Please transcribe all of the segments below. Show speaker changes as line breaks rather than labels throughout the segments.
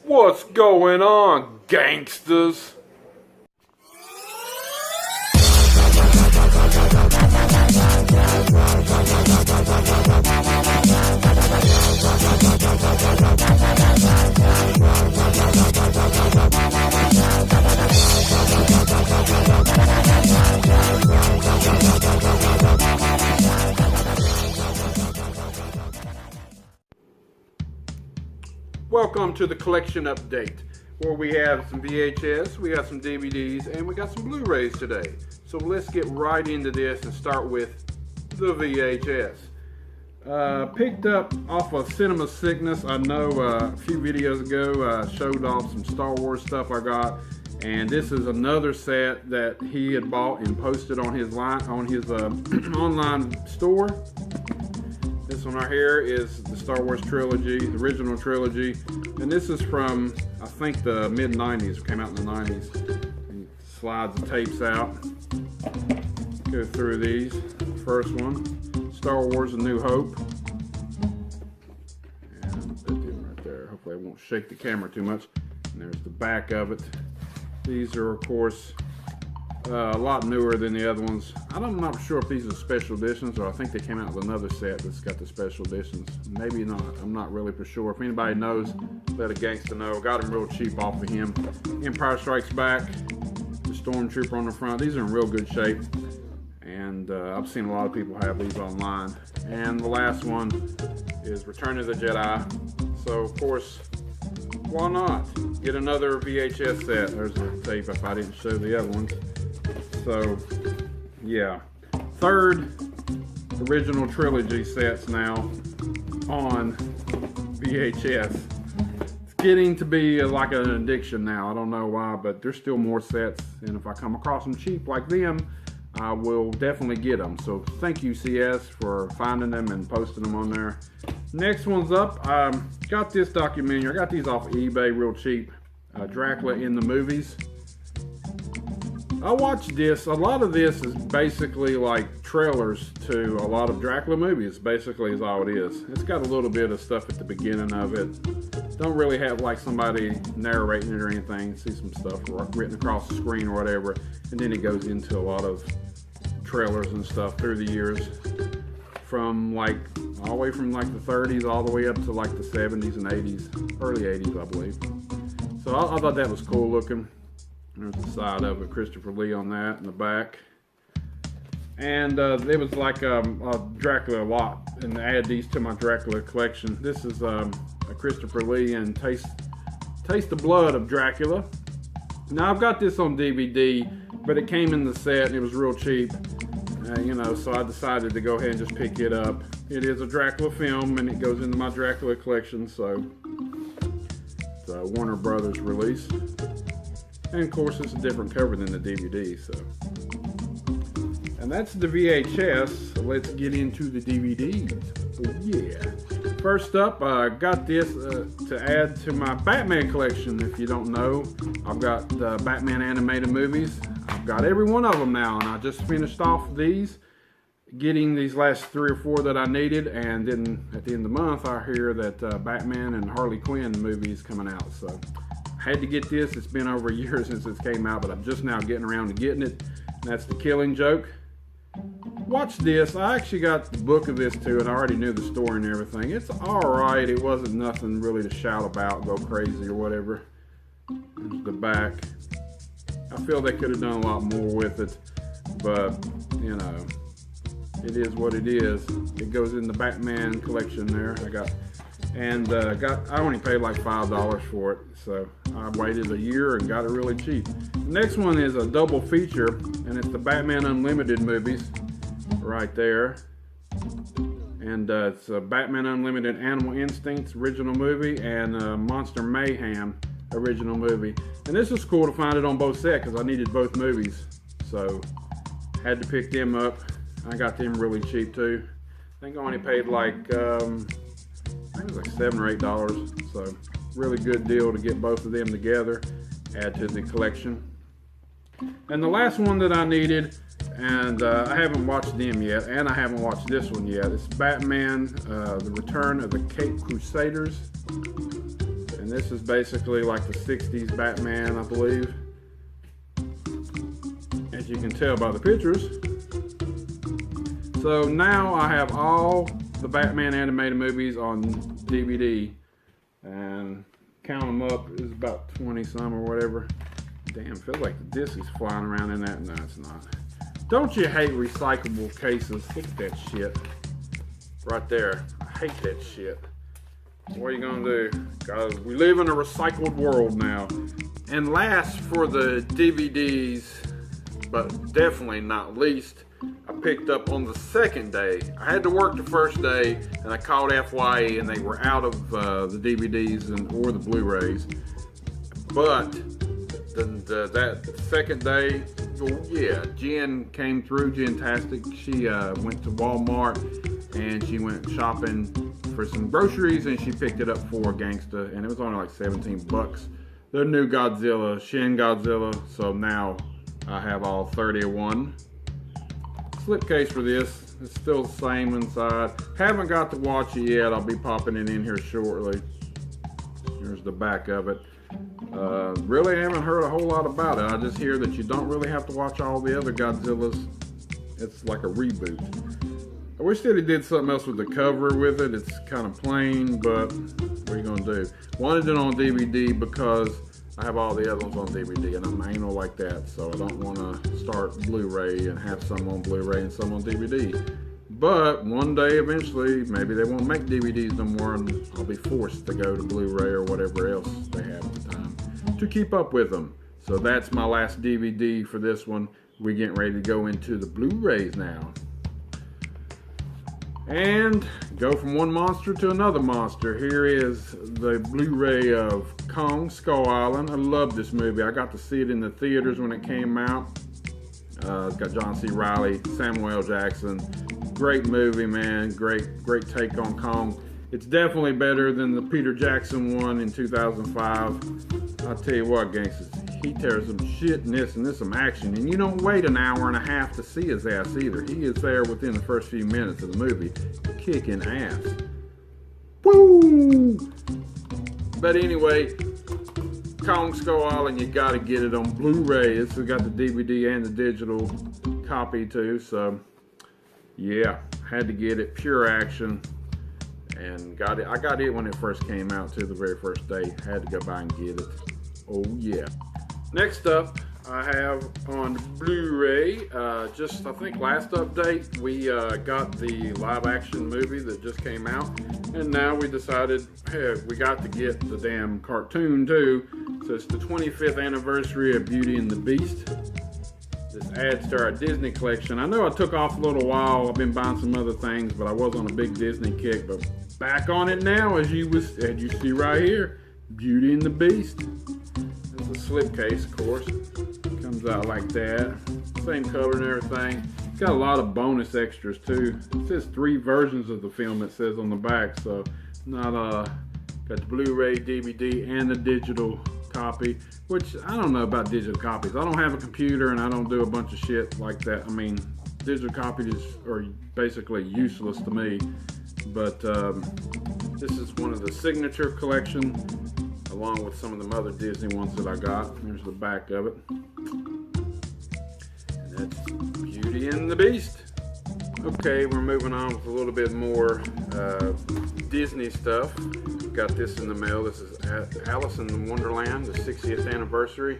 What's going on, gangsters? Welcome to the collection update, where we have some VHS, we got some DVDs, and we got some Blu-Rays today. So let's get right into this and start with the VHS. Picked up off of Cinema Sickness. I know a few videos ago showed off some Star Wars stuff I got, and this is another set that he had bought and posted on his online store. This one right here is the Star Wars trilogy, the original trilogy, and this is from, I think, the mid-90s. It came out in the 90s. And slides the tapes out. Go through these. First one, Star Wars: A New Hope. And that dude right there. Hopefully I won't shake the camera too much. And there's the back of it. These are, of course, a lot newer than the other ones. I'm not sure if these are special editions, or I think they came out with another set that's got the special editions. Maybe not. I'm not really for sure. If anybody knows, let a gangster know. Got them real cheap off of him. Empire Strikes Back, the Stormtrooper on the front. These are in real good shape, and I've seen a lot of people have these online. And the last one is Return of the Jedi. So, of course, why not get another VHS set? There's a tape if I didn't show the other ones. So, yeah, third original trilogy sets now on VHS. It's getting to be like an addiction now. I don't know why, but there's still more sets, and if I come across them cheap like them, I will definitely get them. So thank you, CS, for finding them and posting them on there. Next one's up. Got this documentary. I got these off eBay real cheap. Dracula in the Movies. I watched this. A lot of this is basically like trailers to a lot of Dracula movies, basically is all it is. It's got a little bit of stuff at the beginning of it. Don't really have like somebody narrating it or anything. See some stuff written across the screen or whatever. And then it goes into a lot of trailers and stuff through the years. From like, all the way from like the 30s all the way up to like the 70s and 80s. Early 80s, I believe. So I thought that was cool looking. There's the side of it, Christopher Lee on that, in the back. And it was like a Dracula lot, and I add these to my Dracula collection. This is a Christopher Lee and Taste the Blood of Dracula. Now I've got this on DVD, but it came in the set and it was real cheap. So I decided to go ahead and just pick it up. It is a Dracula film, and it goes into my Dracula collection, so it's a Warner Brothers release. And of course, it's a different cover than the DVD, so. And that's the VHS, so let's get into the DVDs. Oh yeah. First up, I got this to add to my Batman collection. If you don't know, I've got the Batman animated movies. I've got every one of them now, and I just finished off these, getting these last 3 or 4 that I needed, and then at the end of the month, I hear that Batman and Harley Quinn movie is coming out, so. Had to get this. It's been over a year since it came out, but I'm just now getting around to getting it. And that's The Killing Joke. Watch this. I actually got the book of this too, and I already knew the story and everything. It's alright. It wasn't nothing really to shout about, go crazy or whatever. There's the back. I feel they could have done a lot more with it, but it is what it is. It goes in the Batman collection there. I only paid like $5 for it, so I waited a year and got it really cheap. The next one is a double feature, and it's the Batman Unlimited movies, right there. And it's a Batman Unlimited Animal Instincts original movie, and Monster Mayhem original movie. And this is cool to find it on both sets, because I needed both movies, so had to pick them up. I got them really cheap too. I think I only paid like I think it was like $7 or $8, so really good deal to get both of them together, add to the collection. And the last one that I needed, and I haven't watched them yet, and I haven't watched this one yet, it's Batman, The Return of the Caped Crusaders. And this is basically like the 60s Batman, I believe. As you can tell by the pictures. So now I have all the Batman animated movies on DVD. And count them up, is about 20 some or whatever. Damn, feels like the disc is flying around in that. No, it's not. Don't you hate recyclable cases? Look at that shit. Right there. I hate that shit. What are you gonna do? Guys, we live in a recycled world now. And last for the DVDs, but definitely not least, I picked up on the second day. I had to work the first day, and I called FYE, and they were out of the DVDs or the Blu-rays. But that second day, oh yeah, Jen came through, Jen-tastic. She went to Walmart, and she went shopping for some groceries, and she picked it up for Gangsta, and it was only like 17 bucks. The new Godzilla, Shin Godzilla, so now I have all 31. Slipcase for this, it's still the same inside. Haven't got to watch it yet, I'll be popping it in here shortly. Here's the back of it. Really haven't heard a whole lot about it. I just hear that you don't really have to watch all the other Godzillas. It's like a reboot. I wish that he did something else with the cover with it. It's kind of plain, but what are you gonna do? Wanted it on DVD because I have all the other ones on DVD, and I'm anal like that, so I don't want to start Blu-ray and have some on Blu-ray and some on DVD. But one day, eventually, maybe they won't make DVDs no more, and I'll be forced to go to Blu-ray or whatever else they have at the time to keep up with them. So that's my last DVD for this one. We're getting ready to go into the Blu-rays now. And go from one monster to another monster. Here is the Blu-ray of Kong Skull Island. I love this movie. I got to see it in the theaters when it came out. It's got John C. Reilly, Samuel L. Jackson. Great movie, man. Great take on Kong. It's definitely better than the Peter Jackson one in 2005. I'll tell you what, gangsters, he tears some shit in this, and there's some action. And you don't wait an hour and a half to see his ass either. He is there within the first few minutes of the movie, kicking ass. Woo! But anyway, Kong Skull Island, you gotta get it on Blu-ray. It's got the DVD and the digital copy too, so yeah, had to get it. Pure action. And got it. I got it when it first came out too, the very first day. Had to go by and get it. Oh yeah. Next up, I have on Blu-ray, just I think last update, we got the live action movie that just came out. And now we decided, hey, we got to get the damn cartoon too. So it's the 25th anniversary of Beauty and the Beast. This adds to our Disney collection. I know I took off a little while. I've been buying some other things, but I was on a big Disney kick. But back on it now, as you see right here, Beauty and the Beast. It's a slipcase, of course. Comes out like that. Same color and everything. It's got a lot of bonus extras too. It says 3 versions of the film. It says on the back, so not got the Blu-ray, DVD, and the digital copy. Which I don't know about digital copies. I don't have a computer and I don't do a bunch of shit like that. I mean, digital copies are basically useless to me. But this is one of the signature collection, along with some of the other Disney ones that I got. There's the back of it. And that's Beauty and the Beast. Okay, we're moving on with a little bit more Disney stuff. Got this in the mail. This is Alice in Wonderland, the 60th anniversary.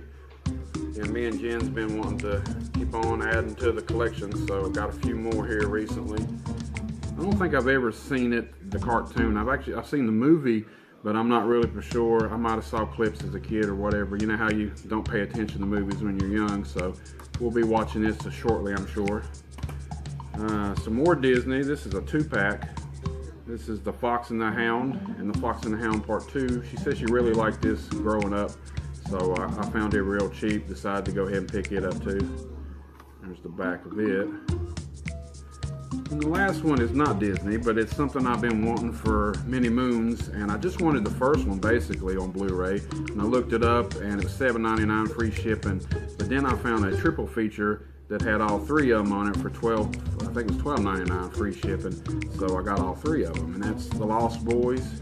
And me and Jen's been wanting to keep on adding to the collection, so got a few more here recently. I don't think I've ever seen it, the cartoon. I've seen the movie, but I'm not really for sure. I might have saw clips as a kid or whatever. You know how you don't pay attention to movies when you're young, so we'll be watching this shortly, I'm sure. Some more Disney. This is a 2-pack. This is The Fox and the Hound and The Fox and the Hound Part 2. She said she really liked this growing up, so I found it real cheap. Decided to go ahead and pick it up too. There's the back of it. And the last one is not Disney, but it's something I've been wanting for many moons, and I just wanted the first one basically on Blu-ray, and I looked it up and it was $7.99 free shipping, but then I found a triple feature that had all 3 of them on it for I think it was $12.99 free shipping, so I got all 3 of them, and that's The Lost Boys,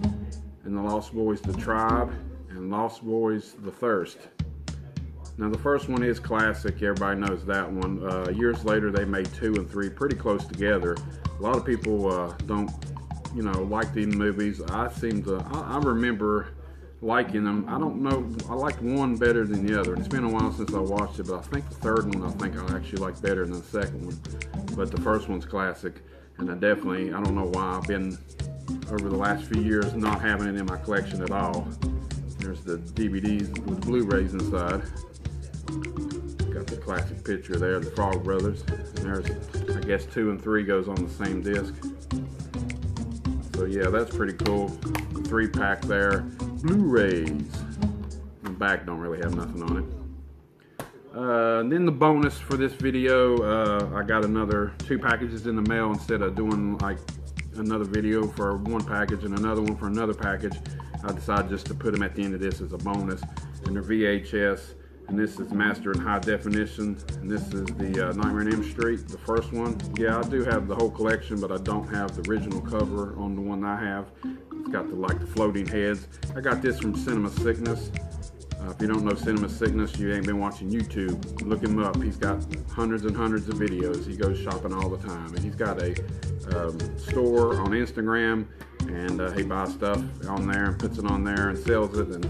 and and The Lost Boys The Tribe, and Lost Boys The Thirst. Now the first one is classic, everybody knows that one. Years later they made 2 and 3 pretty close together. A lot of people don't, like these movies. I remember liking them. I don't know, I liked one better than the other. It's been a while since I watched it, but I think the third one I actually like better than the second one. But the first one's classic, and I don't know why I've been over the last few years not having it in my collection at all. There's the DVDs with Blu-Rays inside. Got the classic picture there, the Frog Brothers. And there's, I guess, 2 and 3 goes on the same disc. So yeah, that's pretty cool. The 3-pack there. Blu-Rays. The back don't really have nothing on it. And then the bonus for this video, I got another 2 packages in the mail. Instead of doing like another video for one package and another one for another package, I decided just to put them at the end of this as a bonus. And they're VHS, and this is master in high definition, and this is the Nightmare on Elm Street, the first one. Yeah, I do have the whole collection, but I don't have the original cover on the one I have. It's got the floating heads. I got this from Cinema Sickness. If you don't know Cinema Sickness, you ain't been watching YouTube. Look him up. He's got hundreds and hundreds of videos. He goes shopping all the time, and he's got a store on Instagram, and he buys stuff on there and puts it on there and sells it. And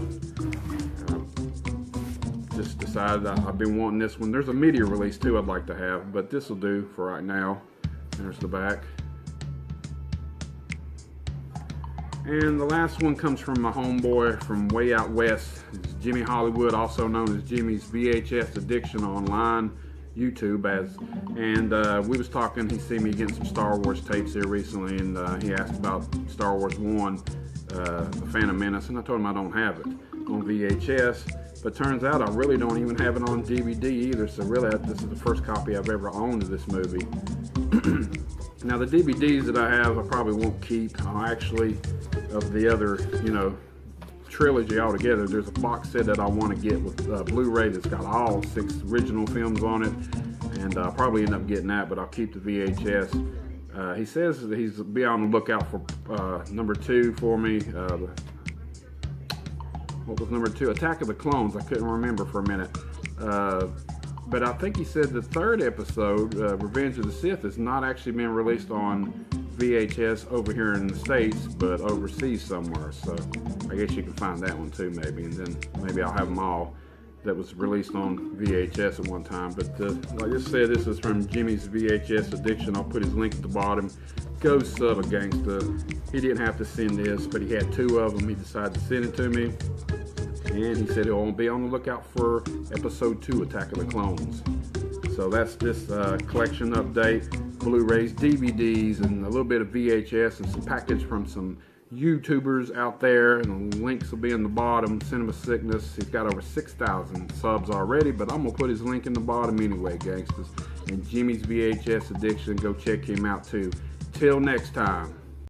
just decided I've been wanting this one. There's a media release too I'd like to have, but this will do for right now. There's the back. And the last one comes from my homeboy from way out west. It's Jimmy Hollywood, also known as Jimmy's VHS Addiction online, YouTube. We was talking, he seen me getting some Star Wars tapes here recently, and he asked about Star Wars 1, The Phantom Menace, and I told him I don't have it on VHS. But turns out I really don't even have it on DVD either, so really this is the first copy I've ever owned of this movie. Now the DVDs that I have I probably won't keep. Of the other, trilogy altogether, there's a box set that I want to get with Blu-ray that's got all 6 original films on it, and I'll probably end up getting that, but I'll keep the VHS. He says that he's be on the lookout for number 2 for me. What was number 2? Attack of the Clones. I couldn't remember for a minute. But I think he said the 3rd episode, Revenge of the Sith, has not actually been released on VHS over here in the States, but overseas somewhere. So I guess you can find that one too, maybe. And then maybe I'll have them all that was released on VHS at one time. But like I said, this is from Jimmy's VHS Addiction. I'll put his link at the bottom. Go sub a gangsta. He didn't have to send this, but he had 2 of them. He decided to send it to me. And he said he'll be on the lookout for episode 2, Attack of the Clones. So that's this collection update. Blu-rays, DVDs, and a little bit of VHS, and some package from some YouTubers out there, and the links will be in the bottom. Cinema Sickness, he's got over 6,000 subs already, but I'm gonna put his link in the bottom anyway, gangsters. And Jimmy's VHS Addiction, go check him out too. Till next time.